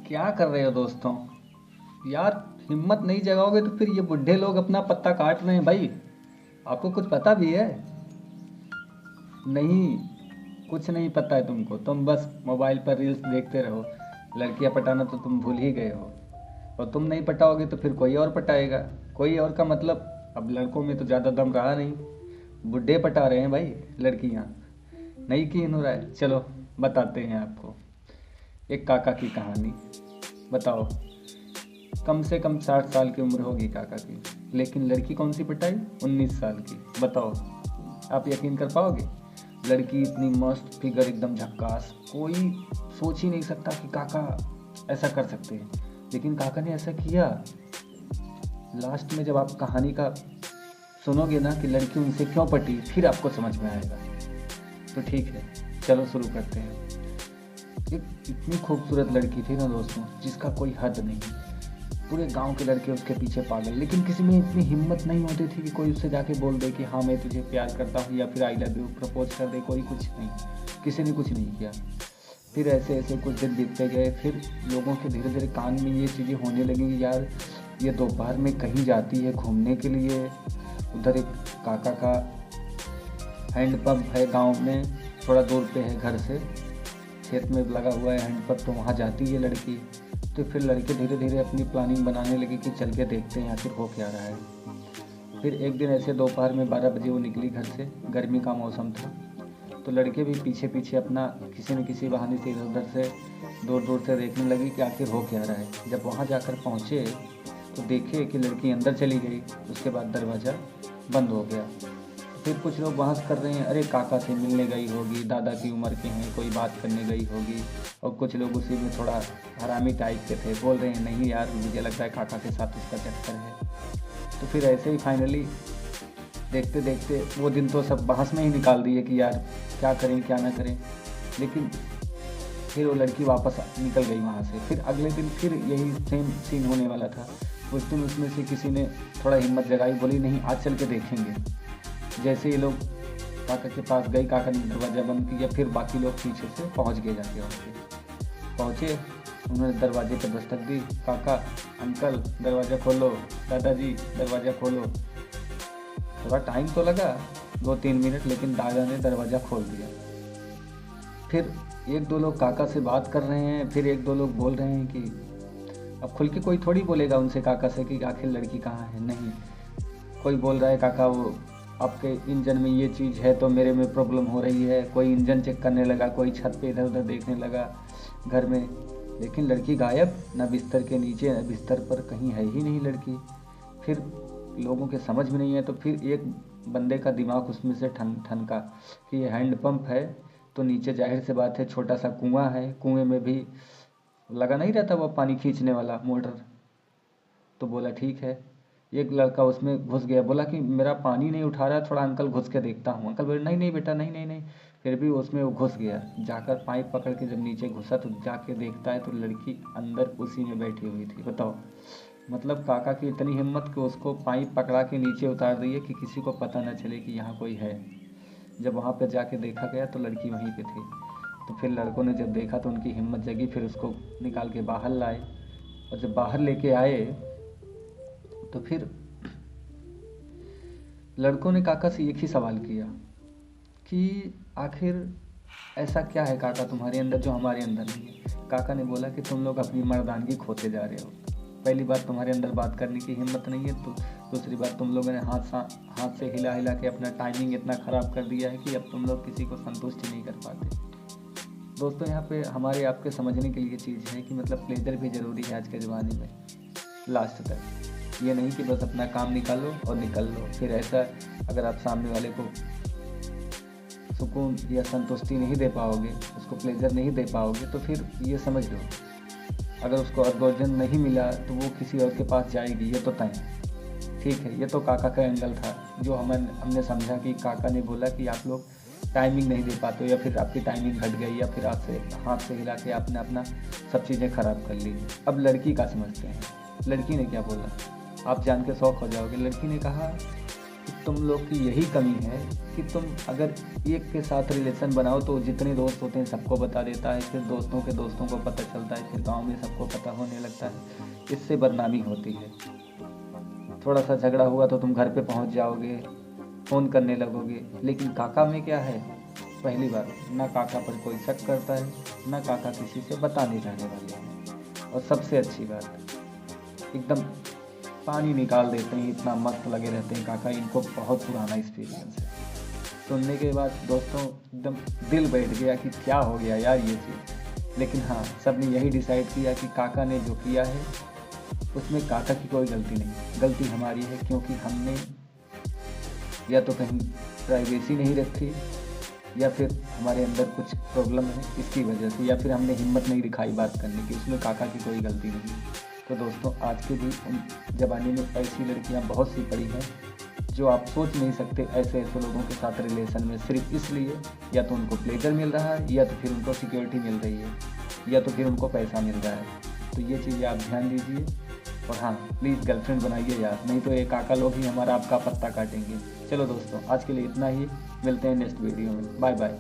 क्या कर रहे हो दोस्तों? यार, हिम्मत नहीं जगाओगे तो फिर ये बुढ़े लोग अपना पत्ता काट रहे हैं भाई। आपको कुछ पता भी है? नहीं, कुछ नहीं पता है तुमको। तुम बस मोबाइल पर रील्स देखते रहो। लड़कियां पटाना तो तुम भूल ही गए हो। और तुम नहीं पटाओगे तो फिर कोई और पटाएगा। कोई और का मतलब अब लड़कों में तो ज़्यादा दम रहा नहीं। बुढ़े पटा रहे हैं भाई लड़कियां। नहीं की हो रहा है। चलो बताते हैं आपको एक काका की कहानी। बताओ, कम से कम 60 साल की उम्र होगी काका की, लेकिन लड़की कौन सी पटाई? 19 साल की। बताओ, आप यकीन कर पाओगे? लड़की इतनी मस्त, फिगर एकदम झक्कास, कोई सोच ही नहीं सकता कि काका ऐसा कर सकते हैं, लेकिन काका ने ऐसा किया। लास्ट में जब आप कहानी का सुनोगे ना कि लड़की उनसे क्यों पटी, फिर आपको समझ में आएगा। तो ठीक है, चलो शुरू करते हैं। एक इतनी खूबसूरत लड़की थी ना दोस्तों, जिसका कोई हद नहीं। पूरे गांव के लड़के उसके पीछे पागल, लेकिन किसी में इतनी हिम्मत नहीं होती थी कि कोई उससे जाके बोल दे कि हाँ मैं तुझे प्यार करता हूँ, या फिर आई लव यू प्रपोज कर दे। कोई कुछ नहीं, किसी ने कुछ नहीं किया। फिर ऐसे ऐसे कुछ दिन बीतते गए। फिर लोगों के धीरे धीरे कान में ये चीज़ें होने लगी कि यार ये दोपहर में कहीं जाती है घूमने के लिए। उधर एक काका का हैंडपम्प है गाँव में, थोड़ा दूर पे है घर से, खेत में लगा हुआ है हैंडपम्प, तो वहाँ जाती है लड़की। तो फिर लड़के धीरे धीरे अपनी प्लानिंग बनाने लगे कि चल के देखते हैं आखिर हो क्या रहा है। फिर एक दिन ऐसे दोपहर में 12 बजे वो निकली घर से, गर्मी का मौसम था। तो लड़के भी पीछे पीछे अपना किसी न किसी बहाने से इधर उधर से दूर दूर से देखने लगी कि आखिर हो क्या रहा है। जब वहाँ जाकर पहुँचे तो देखे कि लड़की अंदर चली गई। उसके बाद दरवाज़ा बंद हो गया। फिर कुछ लोग बहस कर रहे हैं, अरे काका से मिलने गई होगी, दादा की उम्र के हैं, कोई बात करने गई होगी। और कुछ लोग उसी में थोड़ा हरामी टाइप के थे, बोल रहे हैं नहीं यार मुझे लगता है काका के साथ उसका चक्कर है। तो फिर ऐसे ही फाइनली देखते देखते वो दिन तो सब बहस में ही निकाल दिए कि यार क्या करें क्या ना करें। लेकिन फिर वो लड़की वापस निकल गई वहाँ से। फिर अगले दिन फिर यही सेम सीन होने वाला था। उस दिन उसमें से किसी ने थोड़ा हिम्मत जगाई, बोली नहीं आज चल के देखेंगे। जैसे ये लोग काका के पास गए, काका ने दरवाज़ा बंद किया। फिर बाकी लोग पीछे से पहुंच गए, जाके वहाँ पे पहुँचे। उन्होंने दरवाजे पर दस्तक दी, काका अंकल दरवाज़ा खोलो, दादाजी दरवाज़ा खोलो। थोड़ा टाइम तो लगा, 2-3 मिनट, लेकिन दादा ने दरवाज़ा खोल दिया। फिर एक दो लोग काका से बात कर रहे हैं। फिर एक दो लोग बोल रहे हैं कि अब खुल के कोई थोड़ी बोलेगा उनसे काका से कि आखिर लड़की कहाँ है। नहीं, कोई बोल रहा है काका वो आपके इंजन में ये चीज़ है तो मेरे में प्रॉब्लम हो रही है। कोई इंजन चेक करने लगा, कोई छत पे इधर उधर देखने लगा घर में, लेकिन लड़की गायब। ना बिस्तर के नीचे ना बिस्तर पर, कहीं है ही नहीं लड़की। फिर लोगों के समझ में नहीं है, तो फिर एक बंदे का दिमाग उसमें से ठनका कि ये हैंडपम्प है तो नीचे जाहिर से बात है छोटा सा कुआं है, कुएं में भी लगा नहीं रहता वो पानी खींचने वाला मोटर। तो बोला ठीक है। एक लड़का उसमें घुस गया, बोला कि मेरा पानी नहीं उठा रहा है, थोड़ा अंकल घुस के देखता हूँ। अंकल बोले नहीं नहीं बेटा, नहीं नहीं नहीं। फिर भी उसमें वो घुस गया। जाकर पाइप पकड़ के जब नीचे घुसा तो जाके देखता है तो लड़की अंदर उसी में बैठी हुई थी। बताओ, मतलब काका की इतनी हिम्मत कि उसको पाइप पकड़ा के नीचे उतार दी है कि किसी को पता न चले कि यहाँ कोई है। जब वहाँ पर जाके देखा गया तो लड़की वहीं पे थी। तो फिर लड़कों ने जब देखा तो उनकी हिम्मत जगी, फिर उसको निकाल के बाहर लाए। और जब बाहर लेके आए तो फिर लड़कों ने काका से एक ही सवाल किया कि आखिर ऐसा क्या है काका तुम्हारे अंदर जो हमारे अंदर नहीं है। काका ने बोला कि तुम लोग अपनी मर्दानगी खोते जा रहे हो। पहली बात तुम्हारे अंदर बात करने की हिम्मत नहीं है, तो दूसरी बात तुम लोगों ने हाथ से हिला हिला के अपना टाइमिंग इतना ख़राब कर दिया है कि अब तुम लोग किसी को संतुष्ट ही नहीं कर पाते। दोस्तों, यहाँ पे हमारे आपके समझने के लिए चीज़ है कि मतलब प्लेजर भी ज़रूरी है आज के ज़माने में लास्ट तक। ये नहीं कि बस अपना काम निकालो और निकल लो। फिर ऐसा अगर आप सामने वाले को सुकून या संतुष्टि नहीं दे पाओगे, उसको प्लेजर नहीं दे पाओगे, तो फिर ये समझ लो अगर उसको अर्गोजन नहीं मिला तो वो किसी और के पास जाएगी, ये तो तय है। ठीक है, ये तो काका का एंगल था जो हमने समझा कि काका ने बोला कि आप लोग टाइमिंग नहीं दे पाते हो, या फिर आपकी टाइमिंग घट गई, या फिर आपसे हाथ से हिला के आपने अपना सब चीज़ें ख़राब कर ली। अब लड़की का समझते हैं। लड़की ने क्या बोला, आप जान के शौक हो जाओगे। लड़की ने कहा कि तुम लोग की यही कमी है कि तुम अगर एक के साथ रिलेशन बनाओ तो जितने दोस्त होते हैं सबको बता देता है, फिर दोस्तों के दोस्तों को पता चलता है, फिर गांव में सबको पता होने लगता है। इससे बदनामी होती है। थोड़ा सा झगड़ा हुआ तो तुम घर पे पहुंच जाओगे, फ़ोन करने लगोगे। लेकिन काका में क्या है, पहली बार ना काका पर कोई शक करता है, ना काका किसी से बताने जाने वाले हैं। और सबसे अच्छी बात, एकदम पानी निकाल देते हैं, इतना मस्त लगे रहते हैं काका। इनको बहुत पुराना एक्सपीरियंस है। सुनने के बाद दोस्तों एकदम दिल बैठ गया कि क्या हो गया यार ये चीज़। लेकिन हाँ, सब ने यही डिसाइड किया कि काका ने जो किया है उसमें काका की कोई गलती नहीं, गलती हमारी है, क्योंकि हमने या तो कहीं प्राइवेसी नहीं रखी, या फिर हमारे अंदर कुछ प्रॉब्लम है इसकी वजह से, या फिर हमने हिम्मत नहीं दिखाई बात करने की। उसमें काका की कोई गलती नहीं। तो दोस्तों आज के भी ज़माने में ऐसी लड़कियां बहुत सी पड़ी हैं जो आप सोच नहीं सकते, ऐसे ऐसे लोगों के साथ रिलेशन में सिर्फ इसलिए या तो उनको प्लेजर मिल रहा है, या तो फिर उनको सिक्योरिटी मिल रही है, या तो फिर उनको पैसा मिल रहा है। तो ये चीज़ें आप ध्यान दीजिए। और हाँ, प्लीज़ गर्लफ्रेंड बनाइए यार, नहीं तो ये काका लोग ही हमारा आपका पत्ता काटेंगे। चलो दोस्तों, आज के लिए इतना ही। मिलते हैं नेक्स्ट वीडियो में। Bye bye.